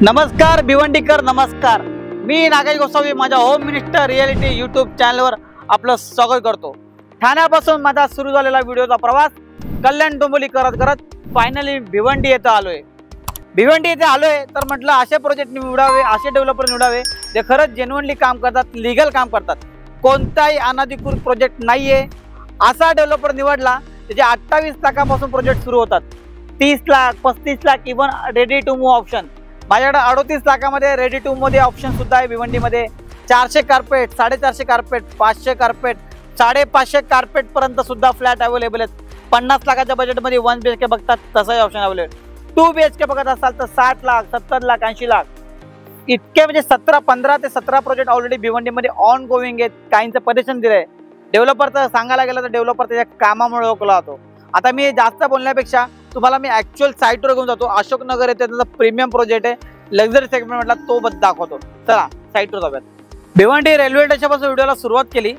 नमस्कार भिवंडीकर, नमस्कार। मी नागेश गोसावी माझ्या होम मिनिस्टर रियालिटी यूट्यूब चॅनलवर आपलं स्वागत करतो। ठाण्यापासून माझा सुरू झालेला व्हिडिओचा प्रवास कल्याण डोंबिवली करत करत फायनली भिवंडी येथे आलोय। भिवंडी येथे आलोय तर म्हटलं असे प्रोजेक्ट निवडावे, असे डेव्हलपर निवडावे जे खरंच जेन्युइनली काम करतात, लीगल काम करतात, कोणताही अनधिकृत प्रोजेक्ट नाहीये। असा डेव्हलपर निवडला त्याचे 28 लाखापासून प्रोजेक्ट सुरू होतात। 30 lakh, 35 lakh, even ready to move option. माझ्याकडे 38 लाखामध्ये रेडी टू मध्ये ऑप्शन सुद्धा आहे। भिवंडीमध्ये 400 कार्पेट, 450 कार्पेट, 500 कार्पेट, 550 कार्पेट पर्यंत सुद्धा फ्लॅट अवेलेबल आहेत। 50 लाखाच्या बजेटमध्ये 1 BHK बघतात तसंही ऑप्शन अवेलेबल। 2 BHK बघत असाल तर 60 लाख, 70 लाख, 80 लाख इतके म्हणजे 15 ते 17 प्रोजेक्ट ऑलरेडी भिवंडीमध्ये ऑन गोईंग आहेत। काहींचं पजेशन दिलंय। डेव्हलपर तर सांगायला गेलं तर डेव्हलपर त्याच्या कामामुळे ओळखला जातो। आता मी जास्त बोलण्यापेक्षा तुम्हाला मी ॲक्च्युअल साईटवर घेऊन जातो। अशोकनगर येथे त्याचा प्रीमियम प्रोजेक्ट आहे, लक्झरी सेगमेंट म्हटला तो दाखवतो। चला साईटवर जाऊयात। भिवंडी रेल्वे स्टेशनपासून व्हिडिओला सुरुवात केली।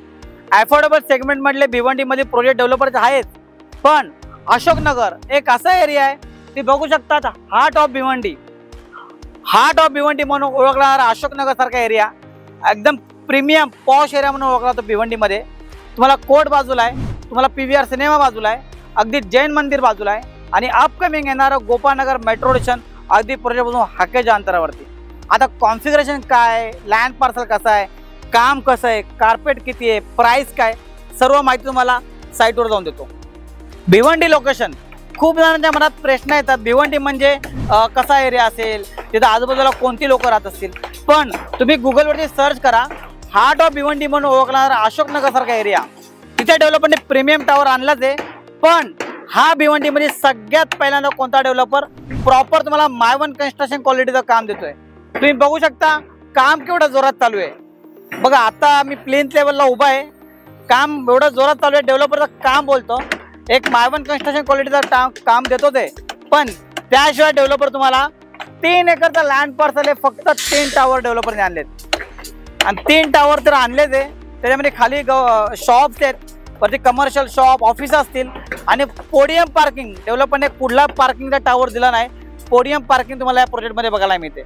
अफोर्डेबल सेगमेंट मधले भिवंडीमध्ये प्रोजेक्ट डेव्हलपर आहेत, पण अशोकनगर एक असा एरिया आहे ते बघू शकतात, heart of Bhiwandi. Heart of Bhiwandi म्हणून ओळखला जाणारा अशोकनगर सारखा एरिया एकदम प्रीमियम पॉश एरिया म्हणून ओळखला जातो। भिवंडीमध्ये तुम्हाला कोर्ट बाजूला आहे, तुम्हाला PVR सिनेमा बाजूला आहे, अगदी जैन मंदिर बाजूला आहे आणि अपकमिंग येणारं गोपाळनगर मेट्रो स्टेशन अगदी प्रोजेक्टपासून हाकेच्या अंतरावरती। आता कॉन्फिगरेशन काय, लँड पार्सल कसं आहे, काम कसं आहे, कार्पेट किती आहे, प्राइस काय, सर्व माहिती तुम्हाला साईटवर जाऊन देतो। भिवंडी लोकेशन खूप जणांच्या मनात प्रश्न येतात, भिवंडी म्हणजे कसा एरिया असेल, तिथं आजूबाजूला कोणती लोक राहत असतील। पण तुम्ही गुगलवरती सर्च करा, हार्ट ऑफ भिवंडी म्हणून ओळखला जाणारा अशोकनगर सारखा एरिया। तिथे डेव्हलपरने प्रीमियम टावर आणलाच आहे, पण हा भिवंडीमध्ये सगळ्यात पहिल्यांदा कोणता डेव्हलपर प्रॉपर तुम्हाला मायवन कन्स्ट्रक्शन क्वालिटीचं काम देतोय। तुम्ही बघू शकता काम केवढं जोरात चालू आहे। बघा आता मी प्लेन लेवलला उभा आहे, काम एवढं जोरात चालू आहे। डेव्हलपरचं काम बोलतो एक मायवन कन्स्ट्रक्शन क्वालिटीचं काम देतो ते, पण त्याशिवाय डेव्हलपर तुम्हाला 3 एकरचा लँड पार्सल आहे, फक्त 3 टावर डेव्हलपरने आणलेत आणि 3 टावर तर आणलेच आहे। त्याच्यामध्ये खाली शॉप्स आहेत, वरती कमर्शियल शॉप, ऑफिस असतील आणि पोडियम पार्किंग। डेव्हलपरने कुठला पार्किंगचा टावर दिला नाही, पोडियम पार्किंग तुम्हाला या प्रोजेक्टमध्ये बघायला मिळते।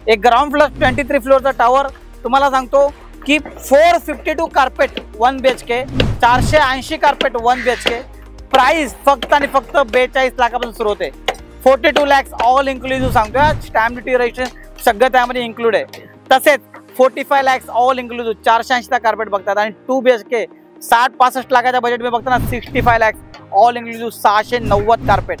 एक ग्राउंड फ्लोर 23 फ्लोअरचा टावर तुम्हाला सांगतो की 452 carpet 1 BHK, 480 carpet 1 BHK। Price फक्त आणि फक्त 42 लाखापासून सुरू होते। 42 लाख ऑल इन्क्लुसिव्ह सांगतोय, स्टॅम्प ड्युटी, रजिस्ट्रेशन सगळं त्यामध्ये इन्क्लूड आहे। तसेच 45 लाख ऑल इन्क्लुसिव्ह 480 कार्पेट बघतात आणि 2 BHK 60-65 लाखाच्या बजेट में बघताना 65 लाख ऑल इन्क्लुसिव्ह 690 कार्पेट।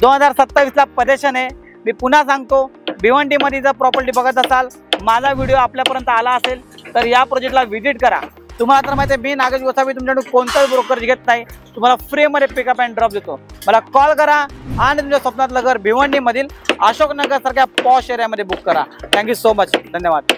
2027 ला पजेशन आहे। मी पुन्हा सांगतो, भिवंडीमध्ये जर प्रॉपर्टी बघत असाल, माझा व्हिडिओ आपल्यापर्यंत आला असेल तर या प्रोजेक्टला व्हिजिट करा। तुम्हाला तर माहिती आहे मी नागेश गोसावी तुमच्याकडून कोणताही ब्रोकर घेत नाही, तुम्हाला फ्रीमध्ये पिकअप अँड ड्रॉप देतो। मला कॉल करा आणि तुमच्या स्वप्नातलं घर भिवंडीमधील अशोकनगर सारख्या पॉश एरियामध्ये बुक करा। थँक्यू सो मच, धन्यवाद।